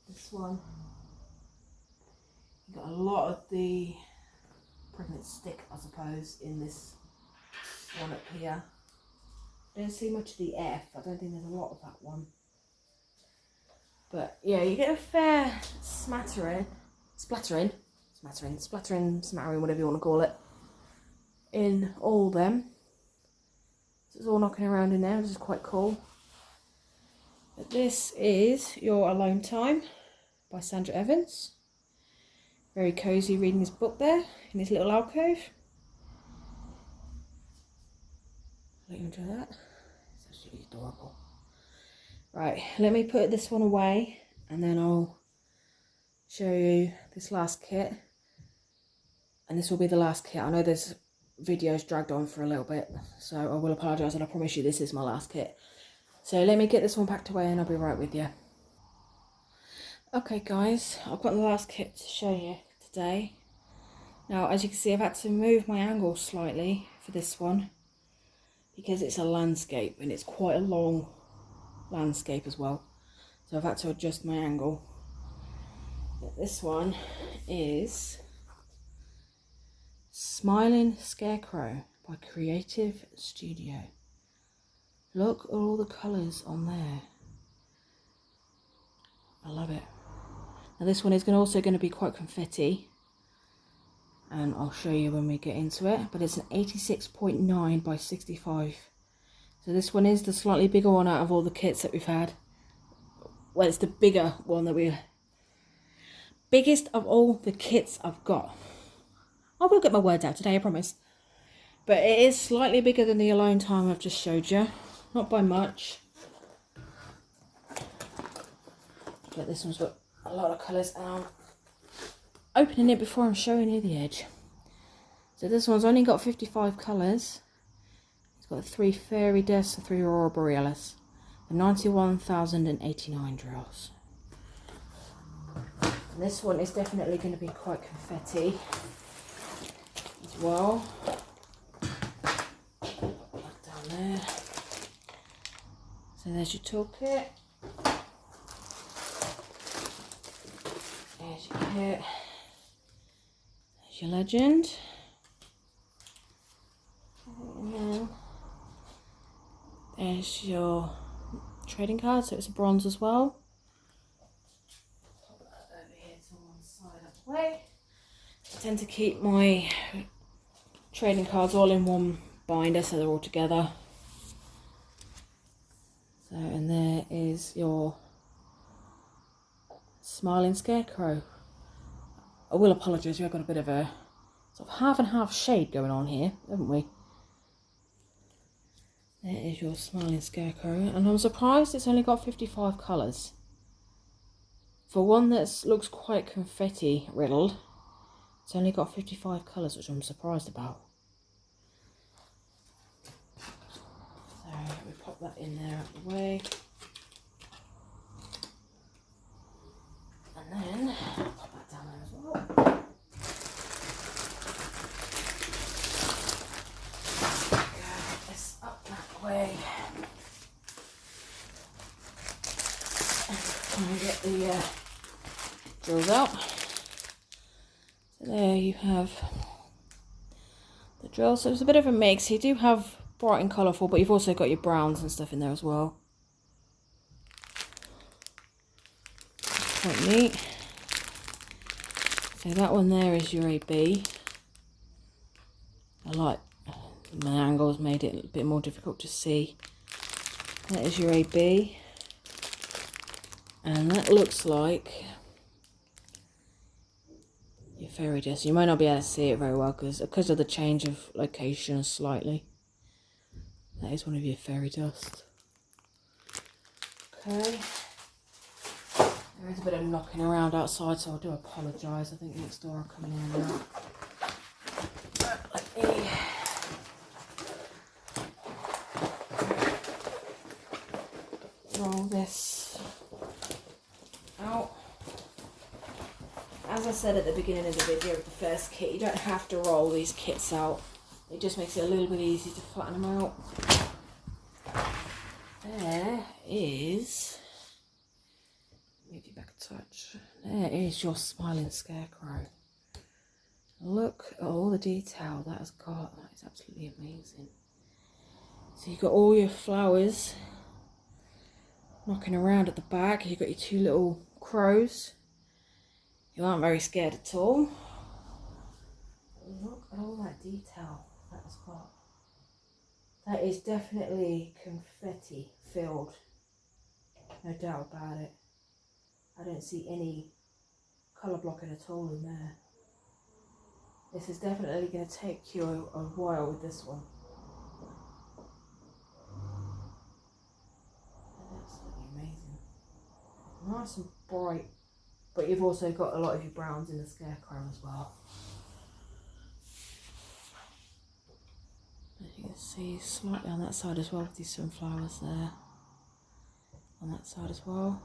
this one. You've got a lot of the pregnant stick, I suppose, in this one up here. Don't see much of the F. I don't think there's a lot of that one. But yeah, you get a fair smattering, whatever you want to call it, in all them. So it's all knocking around in there, which is quite cool. But this is Your Alone Time by Sandra Evans. Very cosy reading this book there in his little alcove. Let you enjoy that. It's absolutely adorable. Right, let me put this one away and then I'll show you this last kit. And this will be the last kit. I know this video's dragged on for a little bit, so I will apologise, and I promise you this is my last kit. So let me get this one packed away and I'll be right with you. Okay guys, I've got the last kit to show you today. Now, as you can see, I've had to move my angle slightly for this one because it's a landscape and it's quite a long landscape as well. So I've had to adjust my angle. But this one is Smiling Scarecrow by Creative Studio. Look at all the colours on there. I love it. Now this one is also going to be quite confetti, and I'll show you when we get into it, but it's an 86.9 by 65. So this one is the slightly bigger one out of all the kits that we've had. Well, it's the bigger one that biggest of all the kits I've got. I will get my words out today, I promise. But it is slightly bigger than the Alone Time I've just showed you. Not by much. But this one's got a lot of colours, and I'm opening it before I'm showing you the edge. So this one's only got 55 colours. It's got 3 fairy dust and 3 aurora borealis. And 91,089 drills. And this one is definitely going to be quite confetti as well. Put that down there. So there's your toolkit. There's your kit. There's your legend. And then there's your trading card, so it's a bronze as well. Pop that over here to one side of the way. I tend to keep my trading cards all in one binder so they're all together. So, and there is your Smiling Scarecrow. I will apologise, we've got a bit of a sort of half and half shade going on here, haven't we? There is your Smiling Scarecrow, and I'm surprised it's only got 55 colours. For one that looks quite confetti riddled, it's only got 55 colours, which I'm surprised about. So we pop that in there out of the way. And then try and get the drills out. So there you have the drill. So it's a bit of a mix. You do have bright and colourful, but you've also got your browns and stuff in there as well. Quite neat. So that one there is your AB. I like my angles made it a bit more difficult to see. That is your AB. And that looks like your fairy dust. You might not be able to see it very well because of the change of location slightly. That is one of your fairy dust. Okay. There is a bit of knocking around outside, so I do apologise. I think next door are coming in now. Let me roll this out. As I said at the beginning of the video with the first kit, you don't have to roll these kits out. It just makes it a little bit easier to flatten them out. There is, move you back a touch, there is your Smiling Scarecrow. Look at all the detail that has got. That is absolutely amazing. So you've got all your flowers knocking around at the back. You've got your two little crows. You aren't very scared at all. Look at all that detail that has got. That is definitely confetti filled. No doubt about it. I don't see any colour blocking at all in there. This is definitely going to take you a while with this one. Absolutely amazing. Nice and bright, but you've also got a lot of your browns in the Scarecrow as well. As you can see, slightly on that side as well with these sunflowers there. On that side as well.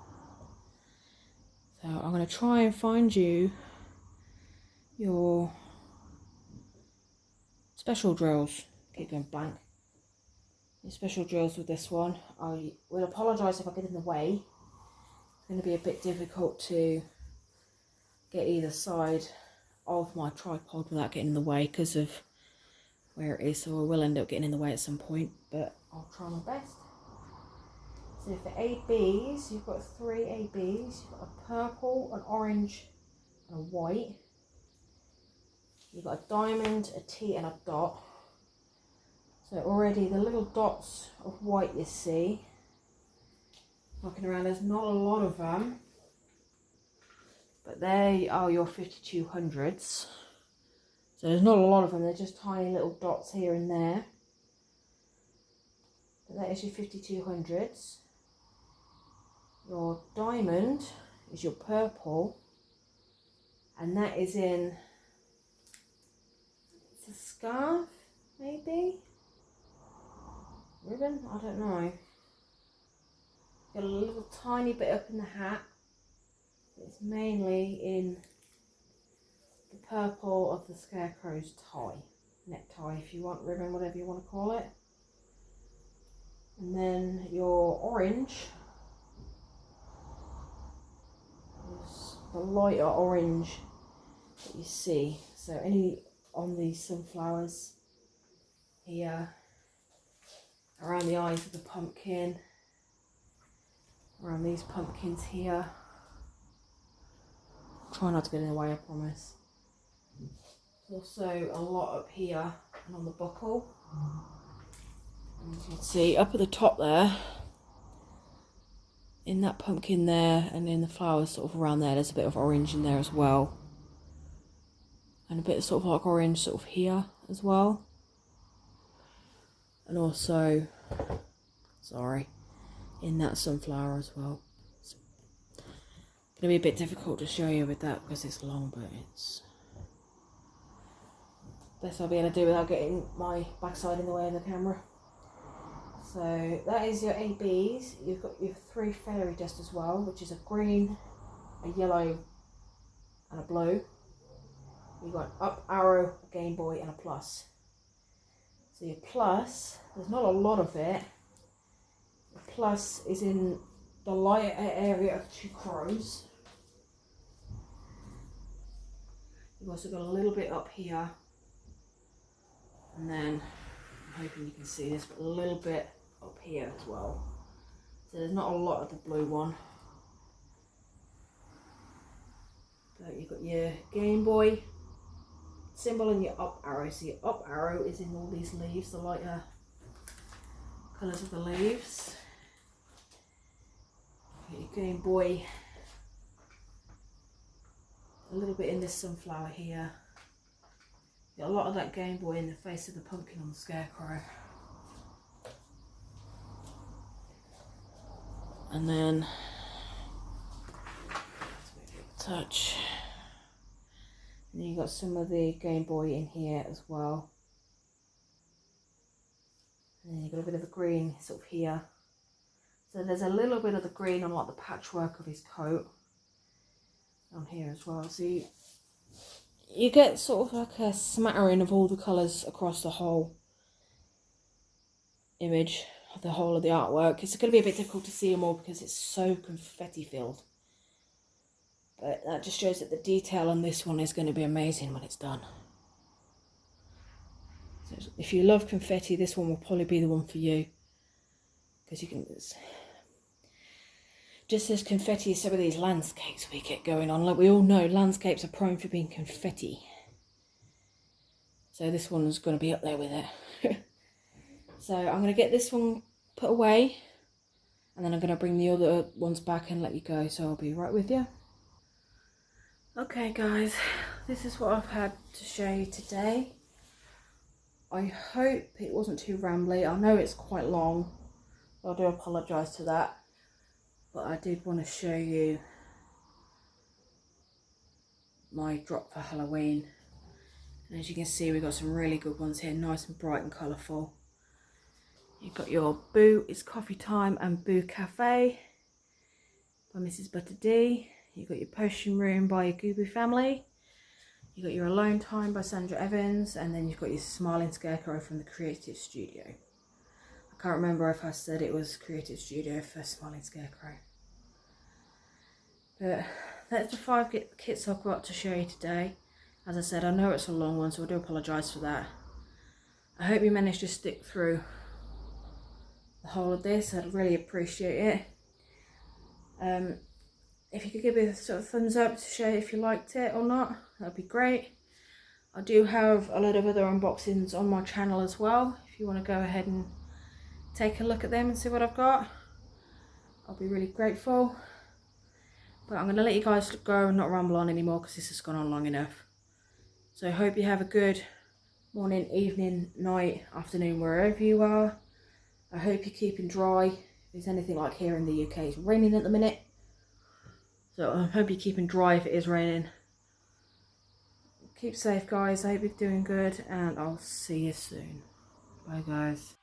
So I'm going to try and find you your special drills. Keep going blank. Your special drills with this one. I will apologise if I get in the way. It's going to be a bit difficult to get either side of my tripod without getting in the way because of where it is, so I will end up getting in the way at some point, but I'll try my best. So for ABs, you've got 3 ABs. You've got a purple, an orange, and a white. You've got a diamond, a T, and a dot. So already the little dots of white you see knocking around, there's not a lot of them, but they are your 5200s. So there's not a lot of them, they're just tiny little dots here and there. But that is your 5200s. Your diamond is your purple, and that is in, it's a scarf, maybe? Ribbon? I don't know. Got a little tiny bit up in the hat. It's mainly in the purple of the Scarecrow's tie, necktie if you want, ribbon, whatever you want to call it. And then your orange is the lighter orange that you see. So any on these sunflowers here, around the eyes of the pumpkin, around these pumpkins here. Try not to get in the way, I promise. Also a lot up here and on the buckle. And as you can see up at the top there, in that pumpkin there and in the flowers sort of around there, there's a bit of orange in there as well. And a bit of sort of like orange sort of here as well. And also, sorry, in that sunflower as well. It's going to be a bit difficult to show you with that because it's long, but it's best I'll be able to do without getting my backside in the way of the camera. So that is your ABs. You've got your 3 fairy dust as well, which is a green, a yellow, and a blue. You've got an up arrow, a Game Boy, and a plus. Your plus, there's not a lot of it. The plus is in the lighter area of 2 crows. You've also got a little bit up here, and then I'm hoping you can see this, but a little bit up here as well. So there's not a lot of the blue one. But you've got your Game Boy symbol and your up arrow. So your up arrow is in all these leaves, the lighter colours of the leaves. Your Game Boy, a little bit in this sunflower here. Got a lot of that Game Boy in the face of the pumpkin on the Scarecrow. And then, touch. And then you've got some of the Game Boy in here as well. And then you've got a bit of the green sort of here. So there's a little bit of the green on like the patchwork of his coat on here as well. So you get sort of like a smattering of all the colours across the whole image, the whole of the artwork. It's going to be a bit difficult to see them all because it's so confetti filled. But that just shows that the detail on this one is going to be amazing when it's done. So if you love confetti, this one will probably be the one for you. Because you can... Just as confetti as some of these landscapes we get going on. Like we all know, landscapes are prone for being confetti. So this one's going to be up there with it. So I'm going to get this one put away. And then I'm going to bring the other ones back and let you go. So I'll be right with you. Okay guys, this is what I've had to show you today. I hope it wasn't too rambly. I know it's quite long. I do apologise to that. But I did want to show you my drop for Halloween. And as you can see, we've got some really good ones here, nice and bright and colourful. You've got your Boo It's Coffee Time and Boo Cafe by Mrs. Butter D. You've got your Potion Room by your Gooby Family. You've got your Alone Time by Sandra Evans. And then you've got your Smiling Scarecrow from the Creative Studio. I can't remember if I said it was Creative Studio for Smiling Scarecrow. But that's the 5 kits I've got to show you today. As I said, I know it's a long one, so I do apologise for that. I hope you managed to stick through the whole of this. I'd really appreciate it. If you could give me a sort of thumbs up to show if you liked it or not, that'd be great. I do have a lot of other unboxings on my channel as well. If you want to go ahead and take a look at them and see what I've got, I'll be really grateful. But I'm going to let you guys go and not ramble on anymore because this has gone on long enough. So I hope you have a good morning, evening, night, afternoon, wherever you are. I hope you're keeping dry. If it's anything like here in the UK, it's raining at the minute. So I hope you're keeping dry if it is raining. Keep safe guys, I hope you're doing good and I'll see you soon. Bye guys.